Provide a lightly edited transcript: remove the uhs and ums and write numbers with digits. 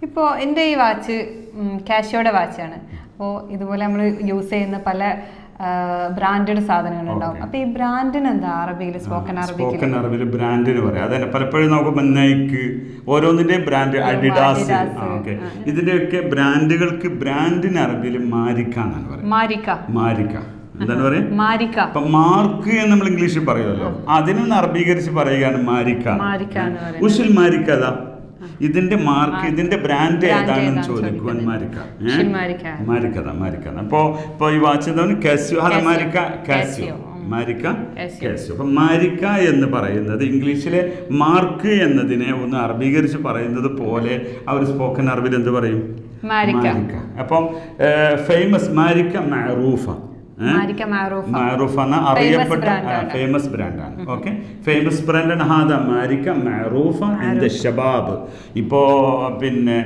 ഇപ്പോൾ എൻ്റെ ഈ വാച്ച് കാഷ്യോയുടെ വാച്ചാണ്. അപ്പോൾ ഇതുപോലെ നമ്മൾ യൂസ് ചെയ്യുന്ന പല ബ്രാൻഡഡ് സാധനങ്ങളുണ്ടാവും. അപ്പോൾ ഈ ബ്രാൻഡിന് എന്താ അറബിയിൽ സ്പോക്കൺ അറബിയിൽ ബ്രാൻഡിന് പറയാം. അതന്നെ പലപ്പോഴും നോക്കുമ്പോൾ നൈക്ക് ഓരോന്നിൻ്റെ ബ്രാൻഡ്, അഡിഡാസ്, ഓക്കെ, ഇതിൻ്റെയൊക്കെ ബ്രാൻഡുകൾക്ക് ബ്രാൻഡിന് അറബിയിൽ മാരിക്ക എന്നാണ് പറയുന്നത്. മാരിക്ക എന്താണ് പറയുക? അപ്പൊ മാർക്ക് എന്ന് നമ്മൾ ഇംഗ്ലീഷിൽ പറയുമല്ലോ, അതിനൊന്ന് അറബീകരിച്ച് പറയുകയാണ് മാരിക്ക. ഉഷിൽ മാരിക്ക അതാ ഇതിന്റെ മാർക്ക്, ഇതിന്റെ ബ്രാൻഡ് ഏതാണെന്ന് ചോദിക്കുവാൻ മാരിക്ക. അപ്പൊ ഈ വാച്ച് എന്താണ്? കാസിയോ. അല്ല, കാസിയോ. അപ്പൊ മാരിക്ക എന്ന് പറയുന്നത് ഇംഗ്ലീഷിലെ മാർക്ക് എന്നതിനെ ഒന്ന് അറബീകരിച്ച് പറയുന്നത് പോലെ അവർ സ്പോക്കൺ അറബിൽ എന്ത് പറയും? മാരിക്ക. അപ്പം ഫേമസ് മാരിക്ക മഅറൂഫ, മഅറൂഫ് എന്ന അറിയപ്പെട്ട ഫേമസ് ബ്രാൻഡാണ്. ഓക്കെ, ഫേമസ് ബ്രാൻഡാണ് ഹാദ മാരിക്ക മഅറൂഫ ഇൻദ ശബാബ്. ഇപ്പോൾ പിന്നെ